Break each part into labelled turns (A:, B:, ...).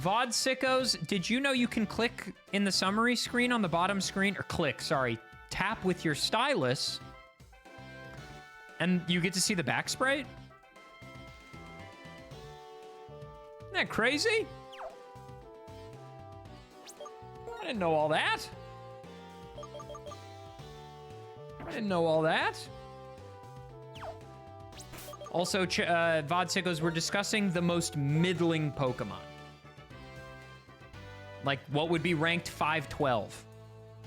A: VOD sickos, did you know you can click in the summary screen on the bottom screen, or tap with your stylus, and you get to see the back sprite? Isn't that crazy? I didn't know all that. I didn't know all that. Also, VOD sickos, we're discussing the most middling Pokemon. Like, what would be ranked 512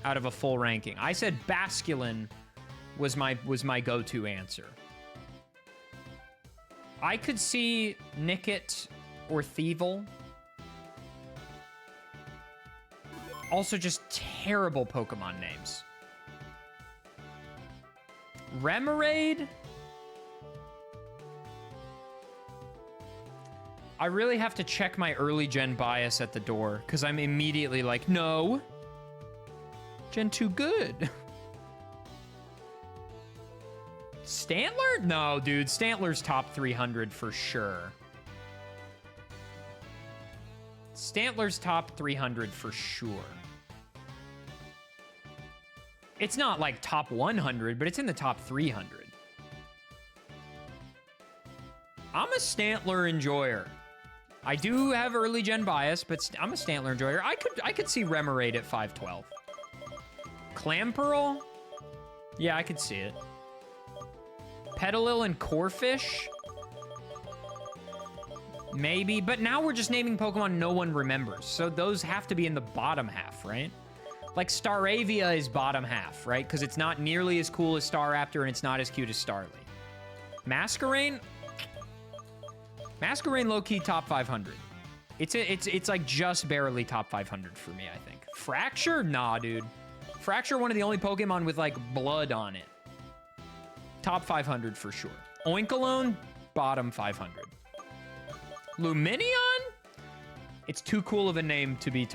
A: out of a full ranking? I said Basculin was my go-to answer. I could see Nickit or Thievul. Also, just terrible Pokemon names. Remoraid? I really have to check my early gen bias at the door, because I'm immediately like, no. Gen 2 good. Stantler? No, dude. Stantler's top 300 for sure. Stantler's top 300 for sure. It's not like top 100, but it's in the top 300. I'm a Stantler enjoyer. I do have early gen bias, but I'm a Stantler enjoyer. I could see Remoraid at 512. Clamperl? Yeah, I could see it. Petalil and Corphish? Maybe, but now we're just naming Pokemon no one remembers. So those have to be in the bottom half, right? Like Staravia is bottom half, right? Because it's not nearly as cool as Staraptor and it's not as cute as Starly. Masquerain? Masquerain low-key top 500. It's like just barely top 500 for me, I think. Fracture? Nah, dude. Fracture, one of the only Pokemon with like blood on it. Top 500 for sure. Oinkologne, bottom 500. Luminion? It's too cool of a name to be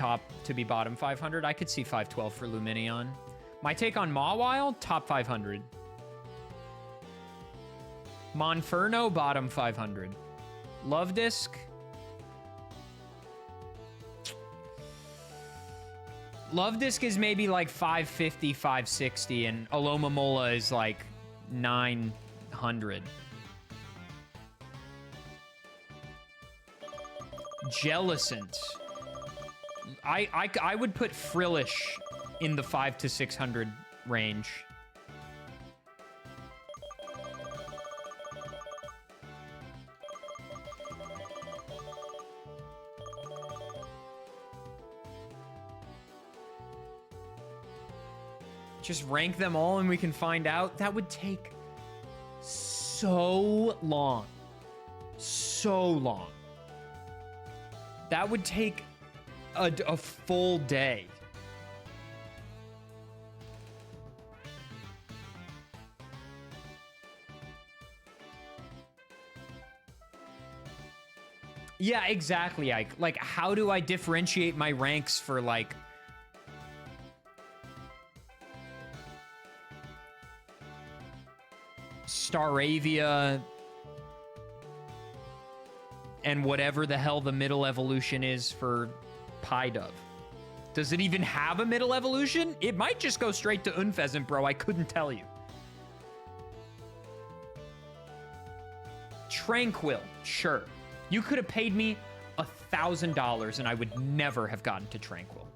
A: bottom 500. I could see 512 for Luminion. My take on Mawile, top 500. Monferno, bottom 500. Love Disc. Love Disc is maybe like 550, 560, and Alomomola is like 900. Jellicent. I would put Frillish in the 500 to 600 range. Just rank them all and we can find out. That would take so long. So long. That would take a full day. Yeah, exactly, Ike. Like, how do I differentiate my ranks for, like... Staravia... and whatever the hell the middle evolution is for Pidove. Does it even have a middle evolution? It might just go straight to Unpheasant, bro. I couldn't tell you. Tranquil, sure. You could have paid me $1,000 and I would never have gotten to Tranquil.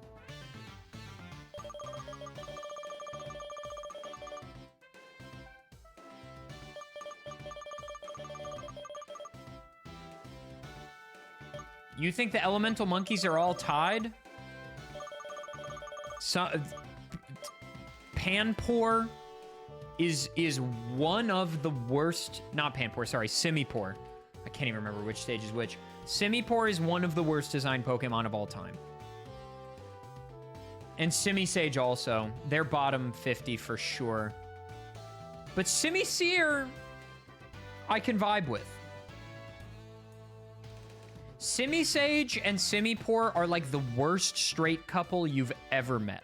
A: You think the elemental monkeys are all tied? So, Panpour is one of the worst... Not Panpour, sorry, Simipour. I can't even remember which stage is which. Simipour is one of the worst designed Pokemon of all time. And Simisage also. They're bottom 50 for sure. But Simisear, I can vibe with. Simisage and Simipour are like the worst straight couple you've ever met.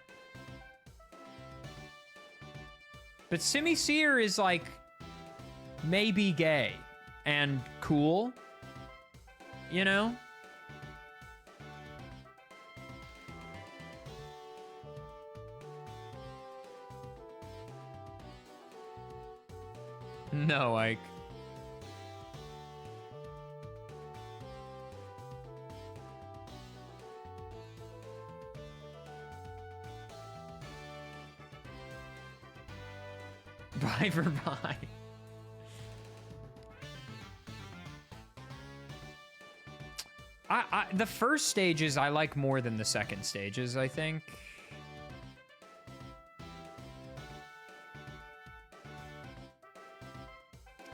A: But Simisear is like maybe gay and cool, you know? No, Ike. Bye for bye. The first stages I like more than the second stages, I think.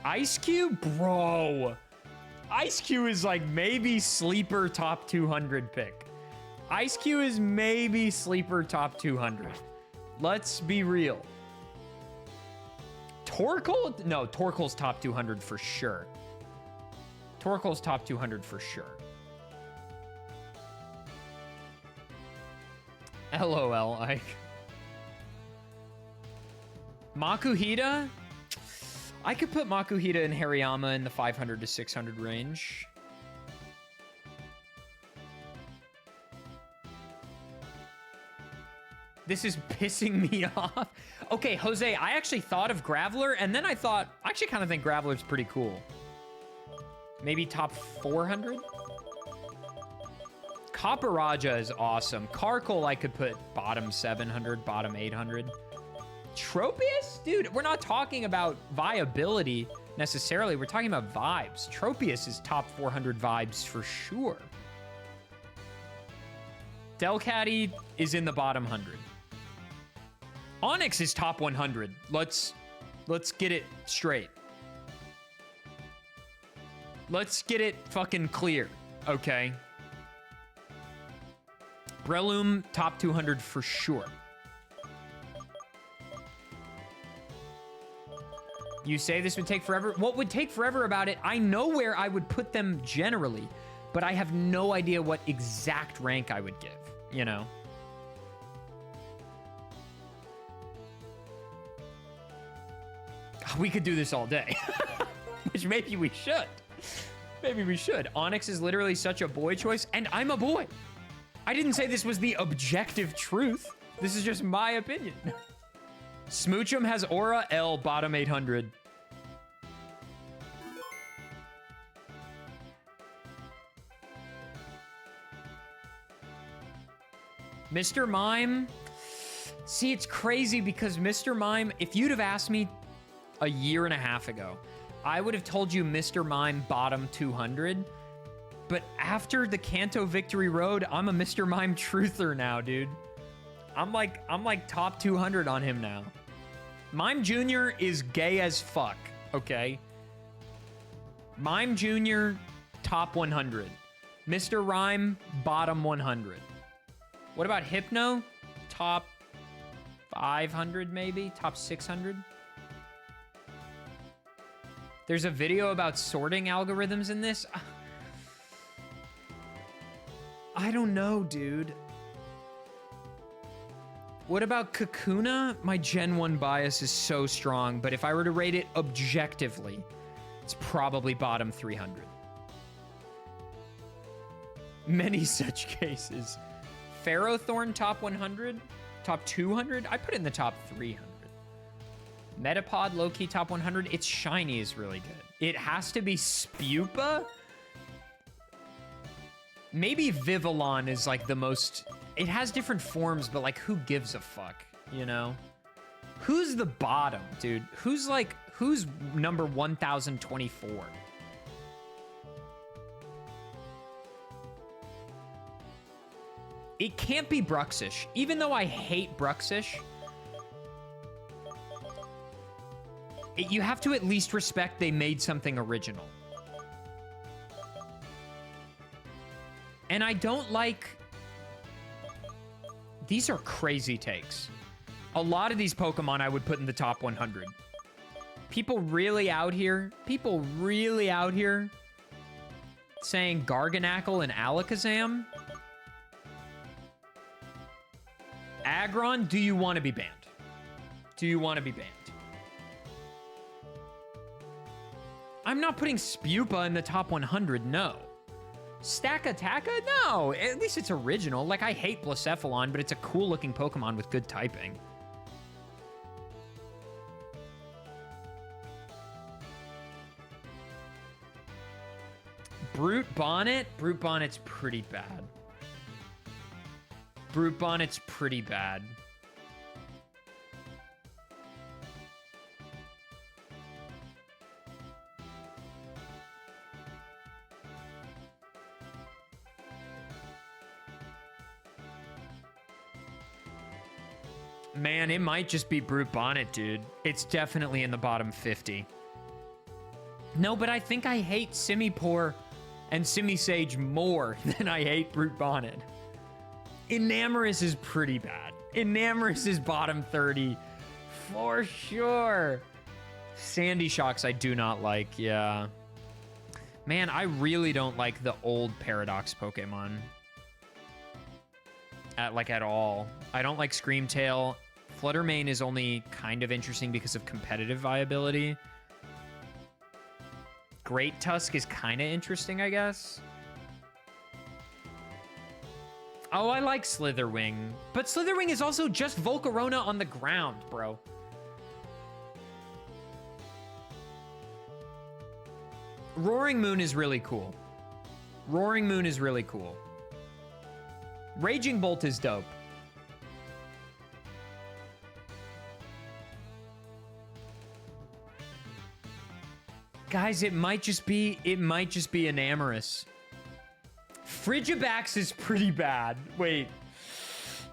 A: Ice Cube? Bro. Ice Cube is like maybe sleeper top 200 pick. Ice Cube is maybe sleeper top 200. Let's be real. Torkoal? No, Torkoal's top 200 for sure. Torkoal's top 200 for sure. LOL, Ike. Makuhita? I could put Makuhita and Hariyama in the 500 to 600 range. This is pissing me off. Okay, Jose, I actually thought of Graveler, and then I thought, I actually kind of think Graveler's pretty cool. Maybe top 400? Copper is awesome. Karkle, I could put bottom 700, bottom 800. Tropius? Dude, we're not talking about viability necessarily. We're talking about vibes. Tropius is top 400 vibes for sure. Delcatty is in the bottom 100. Onyx is top 100. Let's get it straight. Let's get it fucking clear, okay? Breloom, top 200 for sure. You say this would take forever? What would take forever about it? I know where I would put them generally, but I have no idea what exact rank I would give, you know? We could do this all day, which maybe we should. Maybe we should. Onyx is literally such a boy choice, and I'm a boy. I didn't say this was the objective truth. This is just my opinion. Smoochum has Aura, L, bottom 800. Mr. Mime. See, it's crazy because Mr. Mime, if you'd have asked me a year and a half ago, I would have told you Mr. Mime bottom 200. But after the Kanto Victory Road, I'm a Mr. Mime truther now, dude. I'm like top 200 on him now. Mime Jr. is gay as fuck, okay? Mime Jr., top 100. Mr. Rhyme, bottom 100. What about Hypno? Top 500 maybe? Top 600? There's a video about sorting algorithms in this. I don't know, dude. What about Kakuna? My Gen 1 bias is so strong, but if I were to rate it objectively, it's probably bottom 300. Many such cases. Ferrothorn, top 100? Top 200? I put it in the top 300. Metapod, low-key top 100. Its shiny is really good. It has to be Spupa? Maybe Vivillon is like the most... It has different forms, but like, who gives a fuck, you know? Who's the bottom, dude? Who's number 1024? It can't be Bruxish. Even though I hate Bruxish, you have to at least respect they made something original. And I don't like... These are crazy takes. A lot of these Pokemon I would put in the top 100. People really out here saying Garganacl and Alakazam. Aggron, do you want to be banned? Do you want to be banned? I'm not putting Spupa in the top 100, no. Stakataka? No, at least it's original. Like, I hate Blacephalon, but it's a cool-looking Pokemon with good typing. Brute Bonnet? Brute Bonnet's pretty bad. Brute Bonnet's pretty bad. Man, it might just be Brute Bonnet, dude. It's definitely in the bottom 50. No, but I think I hate Simipour and Simisage more than I hate Brute Bonnet. Enamorous is pretty bad. Enamorous is bottom 30 for sure. Sandy Shocks I do not like, yeah. Man, I really don't like the old Paradox Pokemon. At all. I don't like Screamtail. Fluttermane is only kind of interesting because of competitive viability. Great Tusk is kind of interesting, I guess. Oh, I like Slitherwing. But Slitherwing is also just Volcarona on the ground, bro. Roaring Moon is really cool. Roaring Moon is really cool. Raging Bolt is dope. Guys, it might just be Enamorous. Frigibax is pretty bad. Wait.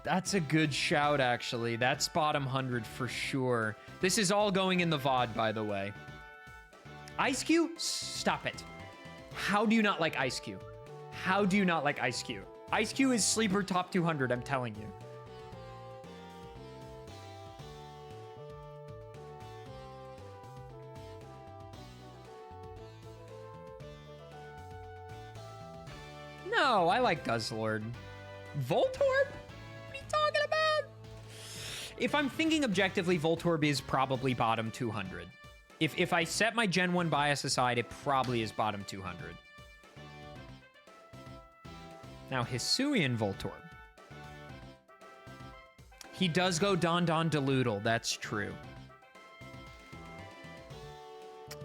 A: That's a good shout, actually. That's bottom 100 for sure. This is all going in the VOD, by the way. Ice-Q? Stop it. How do you not like Ice-Q? How do you not like Ice-Q? Ice-Q is sleeper top 200, I'm telling you. No, I like Guzzlord. Voltorb? What are you talking about? If I'm thinking objectively, Voltorb is probably bottom 200. If I set my Gen 1 bias aside, it probably is bottom 200. Now, Hisuian Voltorb. He does go Don Doodle, that's true.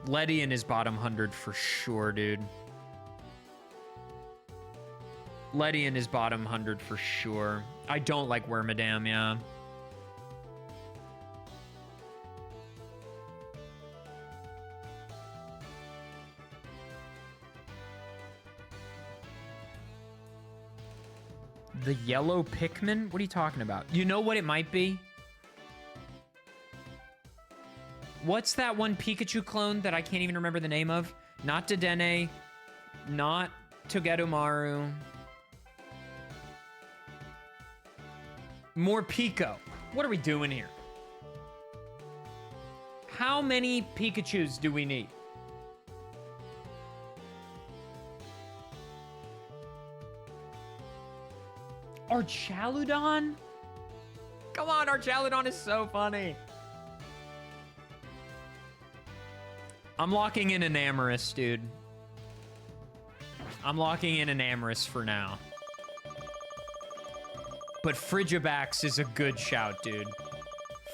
A: Ledian is bottom 100 for sure, dude. Ledian is bottom 100 for sure. I don't like Wormadam, yeah. The yellow Pikmin? What are you talking about? You know what it might be? What's that one Pikachu clone that I can't even remember the name of? Not Dedenne, not Togedemaru. Morpeko. What are we doing here? How many Pikachus do we need? Archaludon? Come on, Archaludon is so funny. I'm locking in Enamorous, dude. I'm locking in Enamorous for now. But Frigibax is a good shout, dude.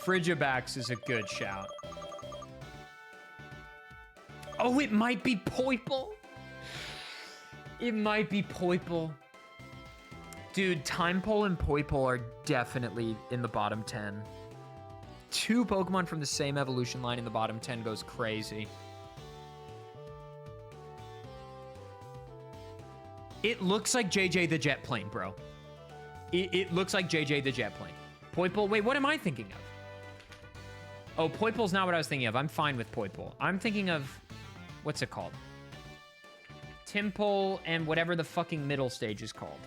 A: Frigibax is a good shout. Oh, it might be Poipole. It might be Poipole. Dude, Timepole and Poipole are definitely in the bottom 10. Two Pokemon from the same evolution line in the bottom 10 goes crazy. It looks like JJ the Jet Plane, bro. It looks like JJ the Jet Plane. Poipole, wait, what am I thinking of? Oh, Poipole's not what I was thinking of. I'm fine with Poipole. I'm thinking of, what's it called? Tympole and whatever the fucking middle stage is called.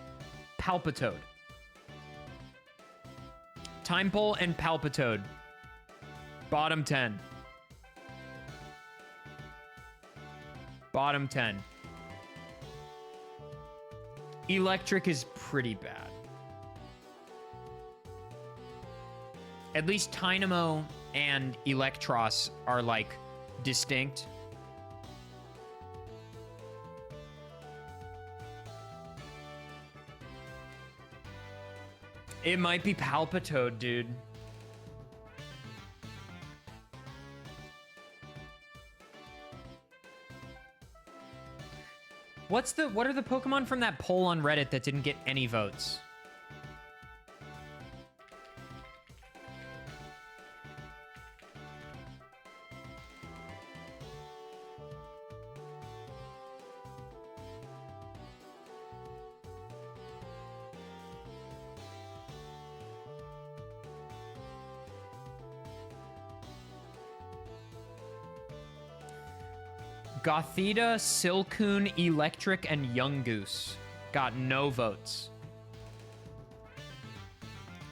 A: Palpitoad. Timepole and Palpitoad. Bottom 10. Bottom 10. Electric is pretty bad. At least Tynamo and Electros are, like, distinct. It might be Palpitoad, dude. What are the Pokemon from that poll on Reddit that didn't get any votes? Gothita, Silcoon, Electric, and Yungoos got no votes.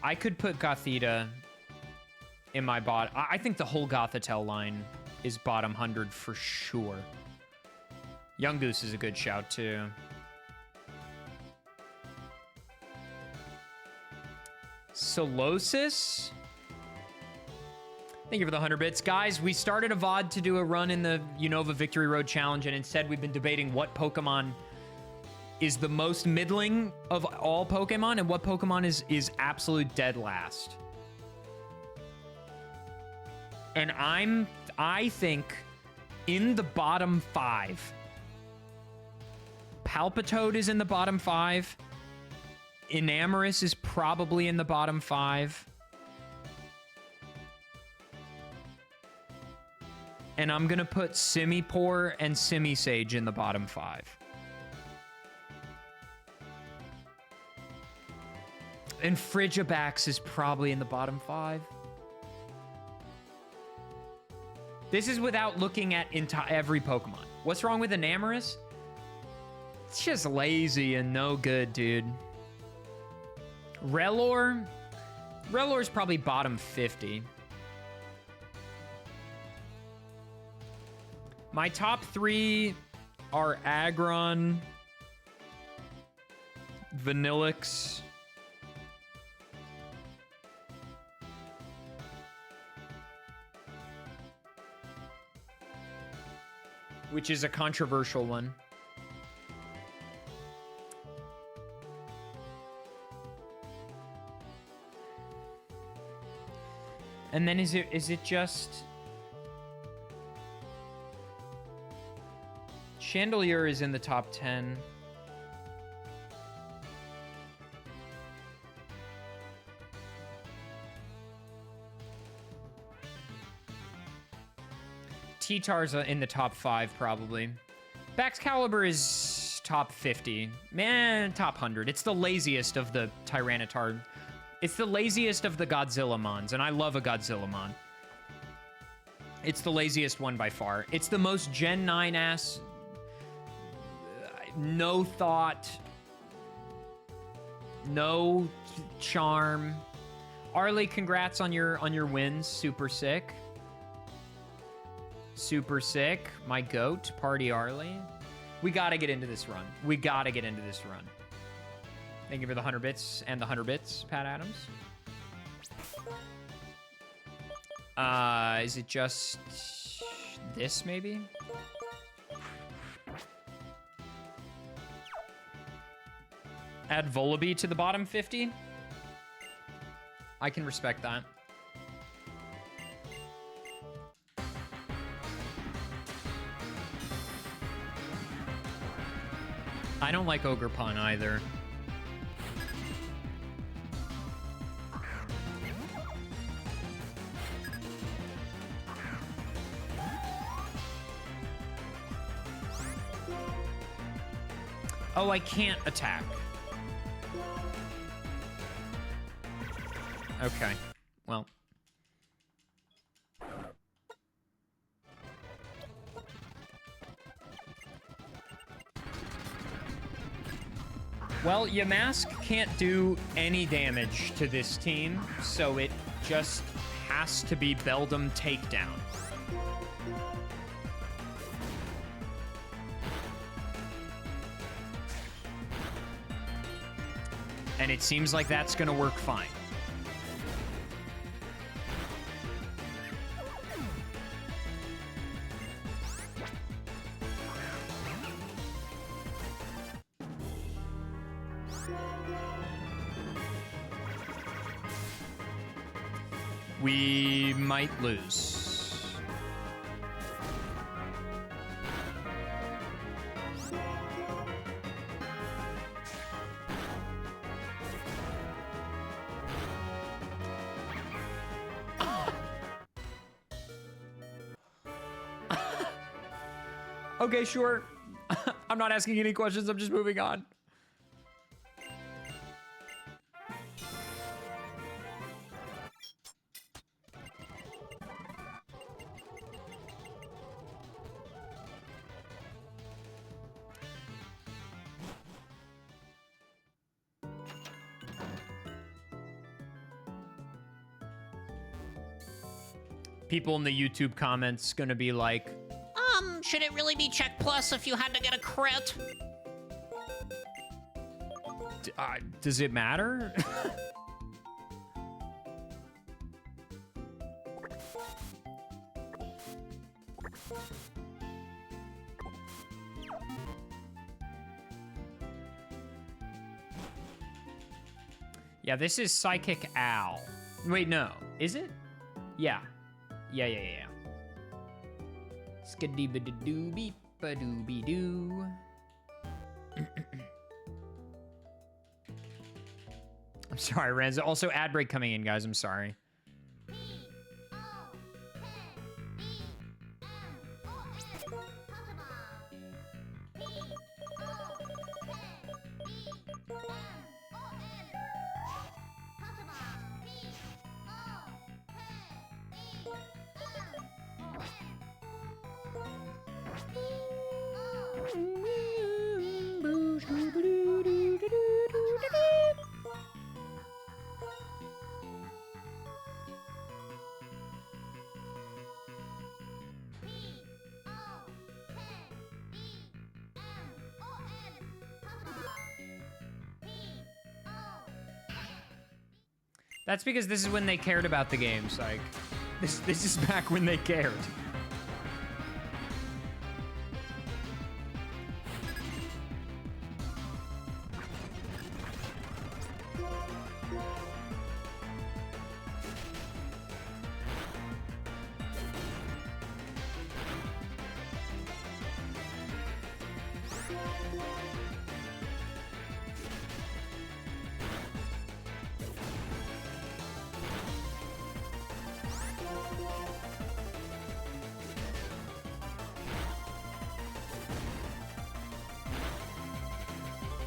A: I could put Gothita in my bot. I think the whole Gothitelle line is bottom 100 for sure. Yungoos is a good shout too. Solosis? Thank you for the 100 bits. Guys, we started a VOD to do a run in the Unova Victory Road Challenge, and instead we've been debating what Pokemon is the most middling of all Pokemon and what Pokemon is absolute dead last. And I think in the bottom 5, Palpitoad is in the bottom 5. Enamorus is probably in the bottom 5. And I'm going to put Simipour and Simisage in the bottom 5. And Frigibax is probably in the bottom 5. This is without looking at every Pokemon. What's wrong with Enamorus? It's just lazy and no good, dude. Rellor? Rellor's probably bottom 50. My top 3 are Aggron, Vanillix, which is a controversial one. And then is it just Chandelier is in the top 10. T-Tar's in the top 5, probably. Baxcalibur is top 50. Man, top 100. It's the laziest of the Tyranitar. It's the laziest of the Godzillamons, and I love a Godzillamon. It's the laziest one by far. It's the most Gen 9-ass... no thought, no charm. Arlie, congrats on your wins. Super sick. Super sick. My goat, Party Arlie. We gotta get into this run. We gotta get into this run. Thank you for the 100 bits and the 100 bits, Pat Adams. Is it just this, maybe? Add Volibee to the bottom 50? I can respect that. I don't like Ogerpon either. Oh, I can't attack. Okay, well. Well, Yamask can't do any damage to this team, so it just has to be Beldum Takedown. And it seems like that's gonna work fine. We might lose. Okay, sure. I'm not asking any questions. I'm just moving on. People in the YouTube comments gonna be like,
B: Should it really be check plus if you had to get a crit?
A: does it matter? Yeah, this is Psychic Al. Wait, no. Is it? Yeah. Yeah. Skadooba-doo-beep-a-dooby-doo. I'm sorry, Renzo. Also, ad break coming in, guys. I'm sorry. That's because this is when they cared about the games. Like, this is back when they cared.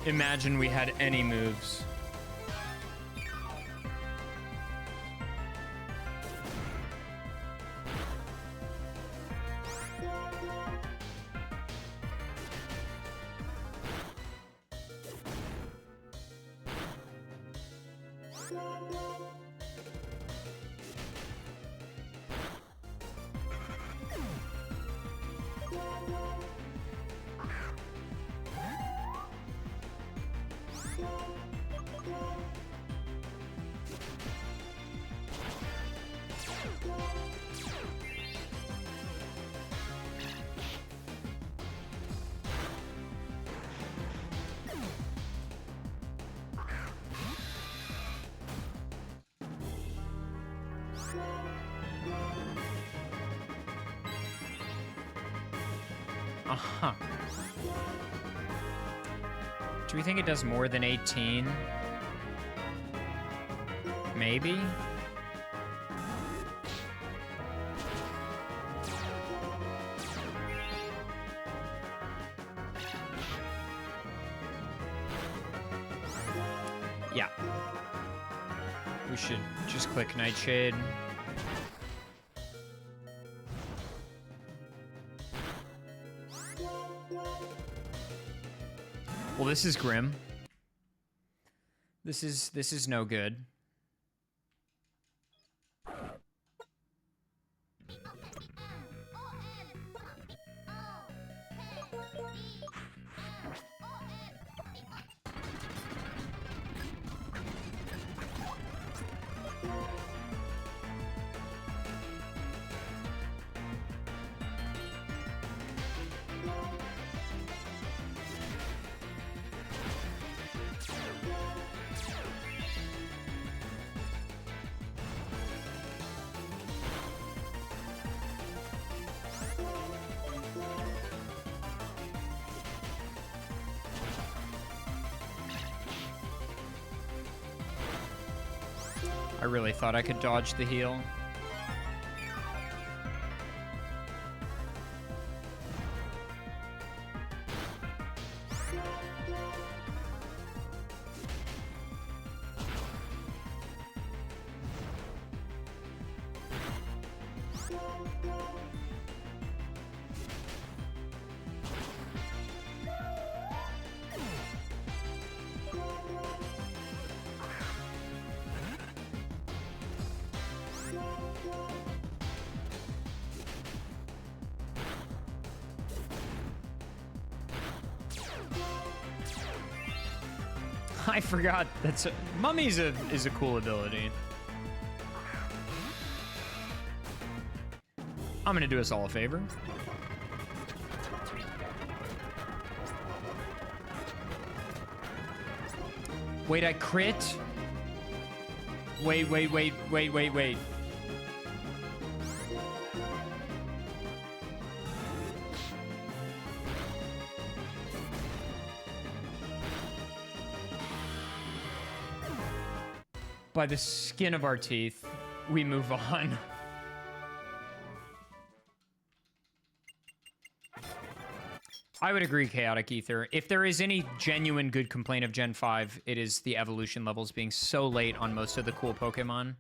A: Imagine we had any moves. Uh-huh. Do we think it does more than 18? Maybe? Yeah. We should just click Nightshade. Well, this is grim. This is no good. I really thought I could dodge the heal. I forgot that's Mummy's is a cool ability. I'm gonna do us all a favor. Wait, I crit? Wait. By the skin of our teeth, we move on. I would agree, Chaotic Ether. If there is any genuine good complaint of Gen 5, it is the evolution levels being so late on most of the cool Pokemon.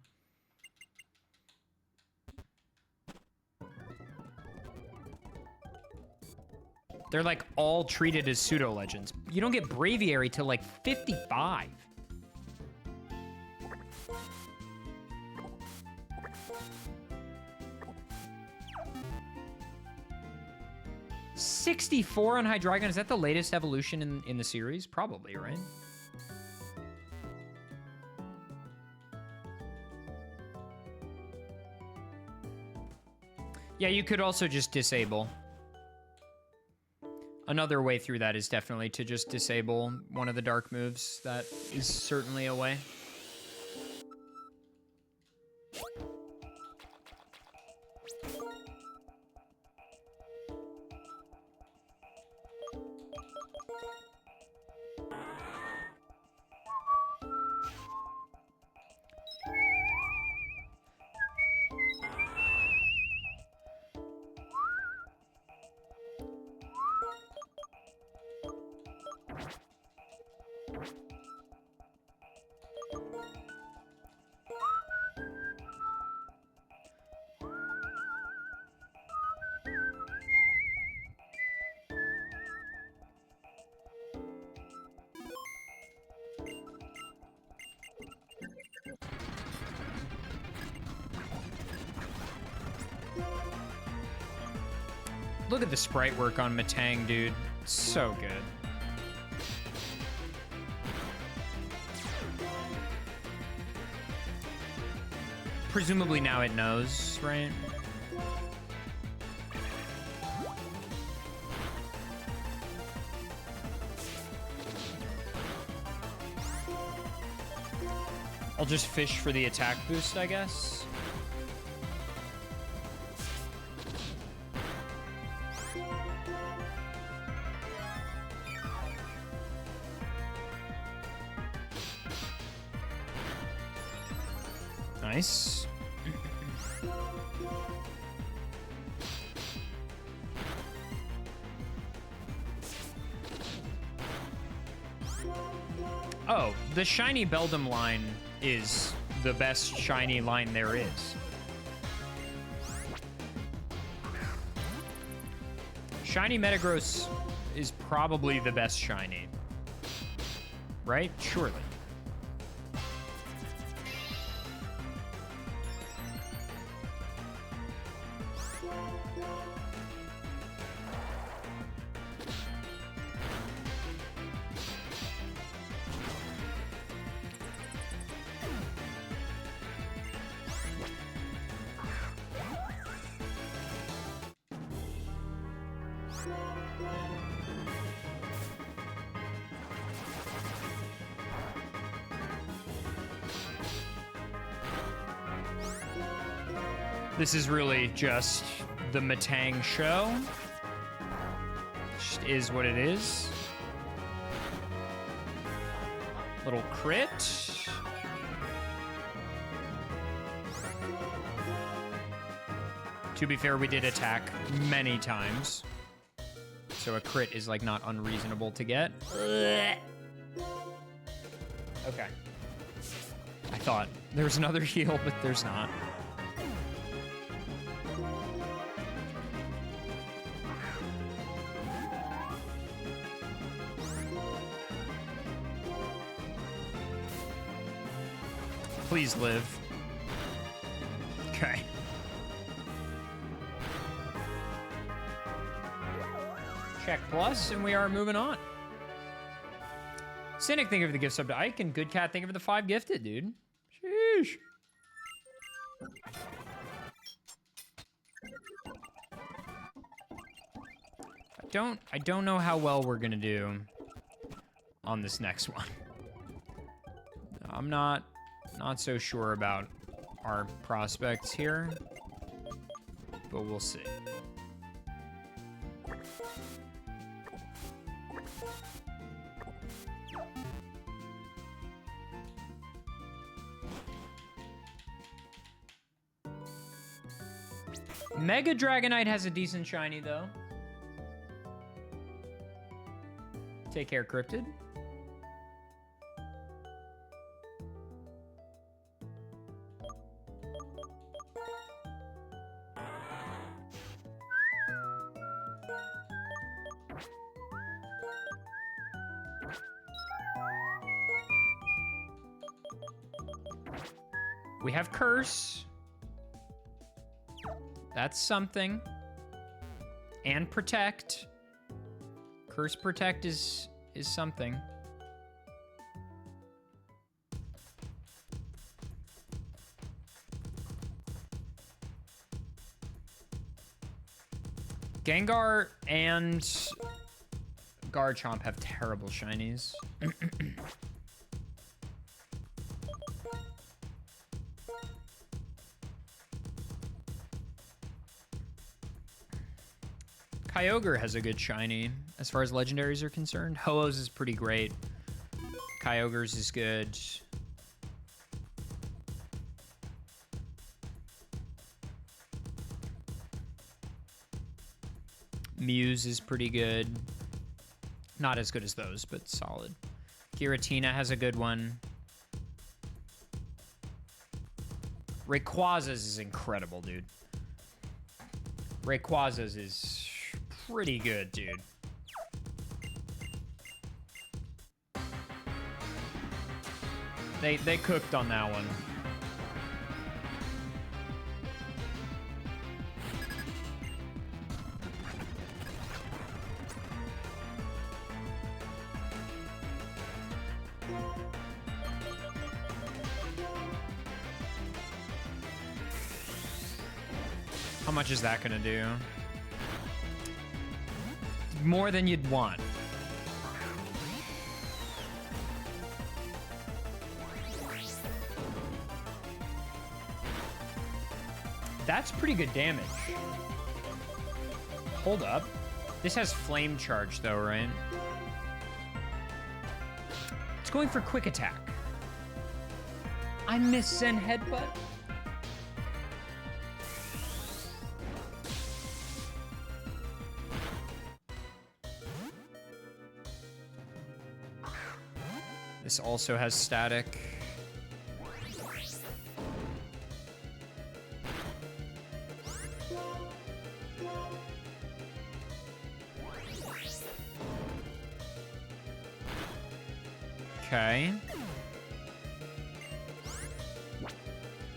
A: They're like all treated as pseudo legends. You don't get Braviary till like 55. $64 on Hydreigon. Is that the latest evolution in the series? Probably, right? Yeah, you could also just disable. Another way through that is definitely to just disable one of the dark moves. That is certainly a way. Look at the sprite work on Metang, dude. So good. Presumably now it knows, right? I'll just fish for the attack boost, I guess. Nice. Oh, the shiny Beldum line is the best shiny line there is. Shiny Metagross is probably the best shiny. Right? Surely. This is really just the Metang show. Just is what it is. Little crit. To be fair, we did attack many times. So a crit is like not unreasonable to get. Okay. I thought there was another heal, but there's not. Please live. Okay. Check plus, and we are moving on. Cynic, thank you for the gift sub to Ike, and Good Cat, thank you for the 5 gifted, dude. Sheesh. I don't know how well we're gonna do on this next one. I'm not so sure about our prospects here, but we'll see. Mega Dragonite has a decent shiny, though. Take care, Cryptid. We have Curse. That's something. And Protect. Curse Protect is something. Gengar and Garchomp have terrible shinies. Kyogre has a good shiny as far as legendaries are concerned. Ho-Oh's is pretty great. Kyogre's is good. Muse is pretty good. Not as good as those, but solid. Giratina has a good one. Rayquaza's is incredible, dude. Rayquaza's is pretty good, dude. They cooked on that one. How much is that gonna do? More than you'd want. That's pretty good damage. Hold up. This has Flame Charge though, right? It's going for Quick Attack. I miss Zen Headbutt. This also has Static. Okay.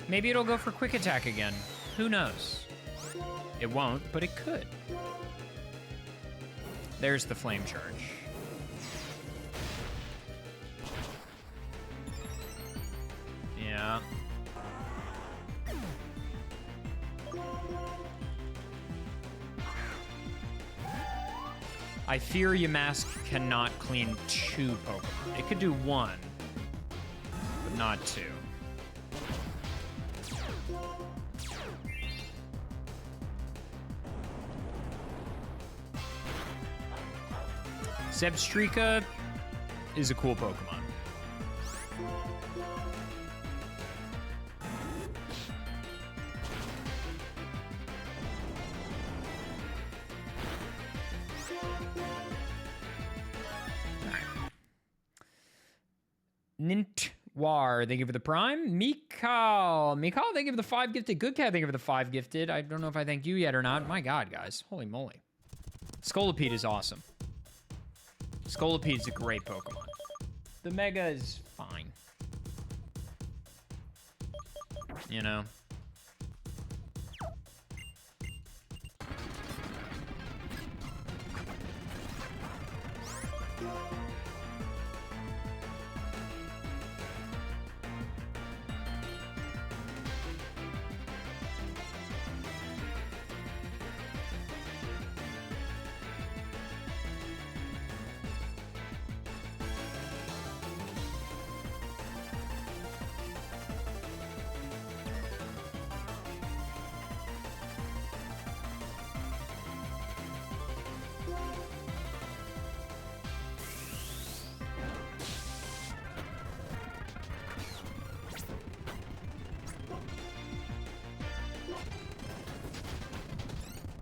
A: Maybe it'll go for Quick Attack again. Who knows? It won't, but it could. There's the Flame Charge. Yeah. I fear Yamask cannot clean 2 Pokemon. It could do 1, but not 2. Zebstrika is a cool Pokemon. Nintwar, thank you for the Prime. Mikal, thank you for the 5 gifted. Good Cat, thank you for the 5 gifted. I don't know if I thanked you yet or not. My God, guys. Holy moly. Scolipede is awesome. Scolipede's a great Pokemon. The Mega is fine. you know?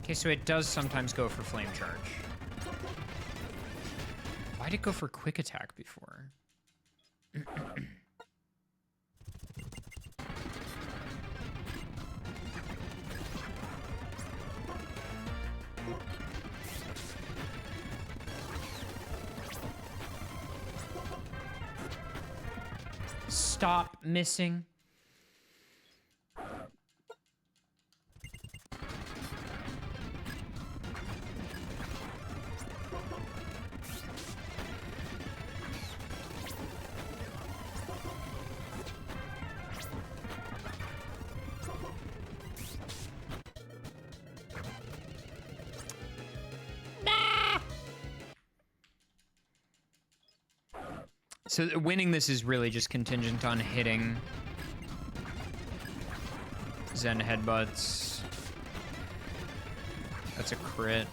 A: Okay, so it does sometimes go for flame charge. Why'd it go for quick attack before? Stop missing. So winning this is really just contingent on hitting Zen headbutts. That's a crit.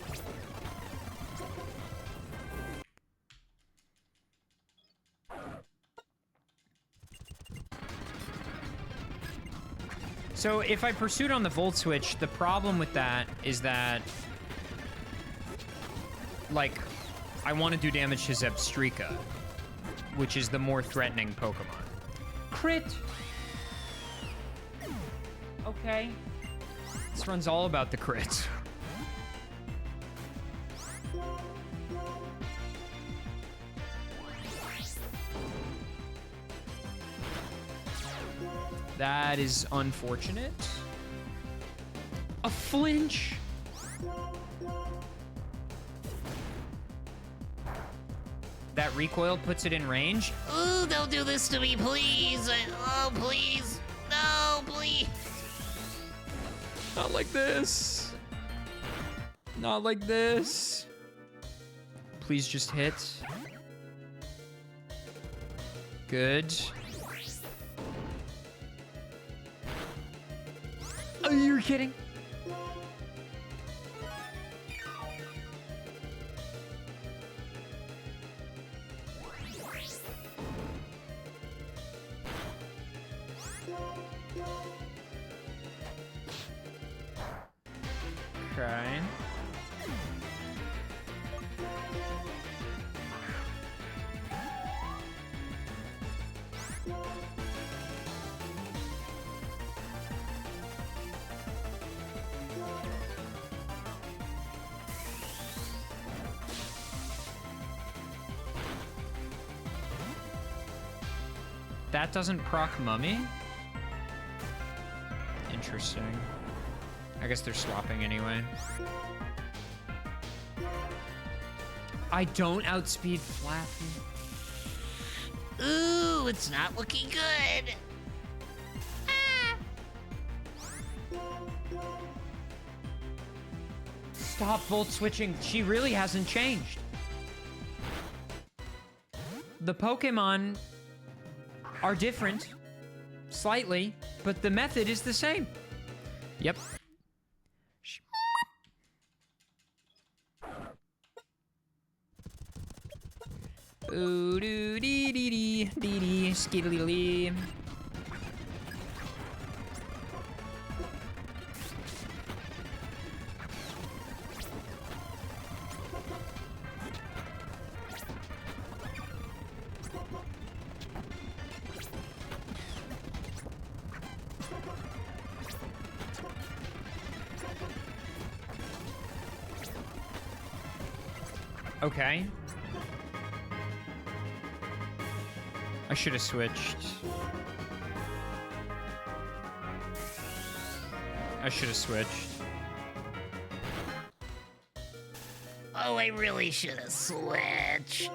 A: So if I pursued on the Volt Switch, the problem with that is that, like, I want to do damage to Zebstrika, which is the more threatening Pokemon. Crit! Okay. This run's all about the crits. That is unfortunate. A flinch! That recoil puts it in range.
B: Ooh, don't do this to me, please. Oh, please. No, please.
A: Not like this. Not like this. Please just hit. Good. Oh, you're kidding. Okay. That doesn't proc Mummy? Interesting. I guess they're swapping anyway. I don't outspeed Flappy.
B: Ooh, it's not looking good.
A: Stop Volt switching. She really hasn't changed. The Pokemon are different, slightly, but the method is the same. Yep. Ooh doo dee dee dee dee dee skiddly lee. Okay. I should have switched. I should have switched.
B: Oh, I really should have switched.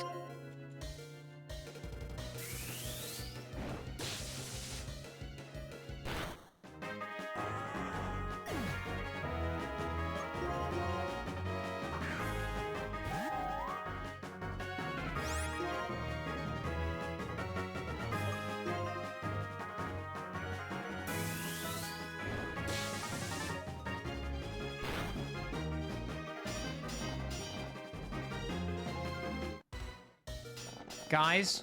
A: Guys,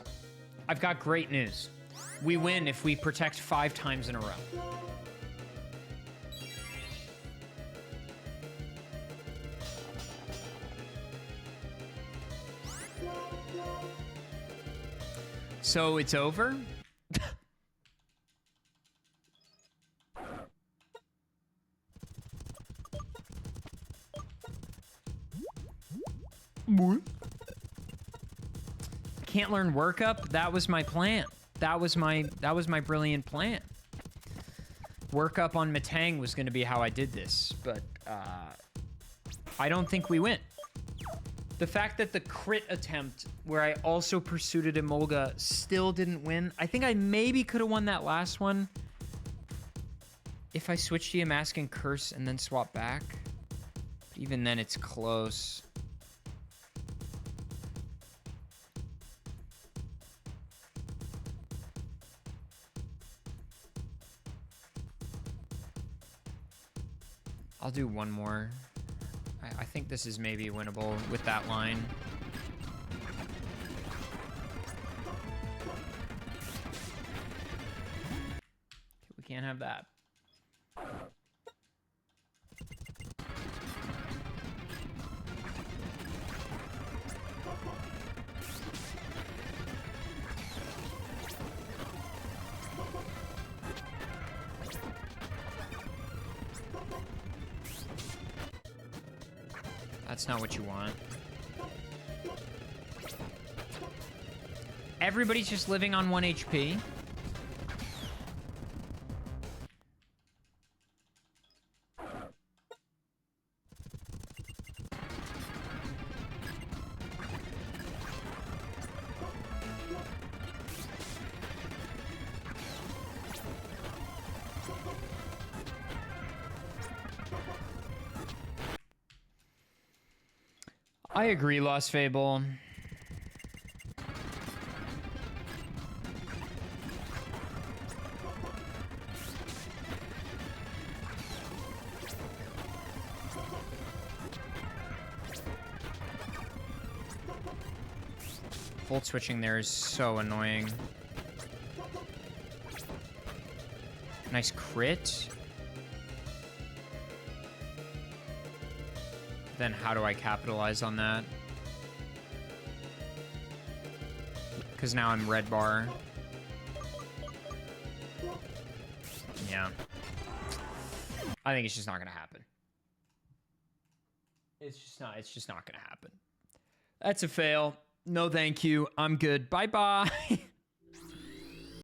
A: I've got great news. We win if we protect 5 times in a row. So it's over? Can't learn workup. That was my plan. That was my brilliant plan. Workup on Matang was going to be how I did this, but I don't think we win. The fact that the crit attempt where I also pursued it Emolga still didn't win. I think I maybe could have won that last one if I switched to Mask and Curse and then swap back. Even then, it's close. I'll do one more. I think this is maybe winnable with that line. We can't have that. That's not what you want. Everybody's just living on 1 HP. I agree, Lost Fable. Volt switching there is so annoying. Nice crit. Then how do I capitalize on that? Because now I'm red bar. Yeah. I think it's just not gonna happen. It's just not gonna happen. That's a fail. No thank you. I'm good. Bye-bye.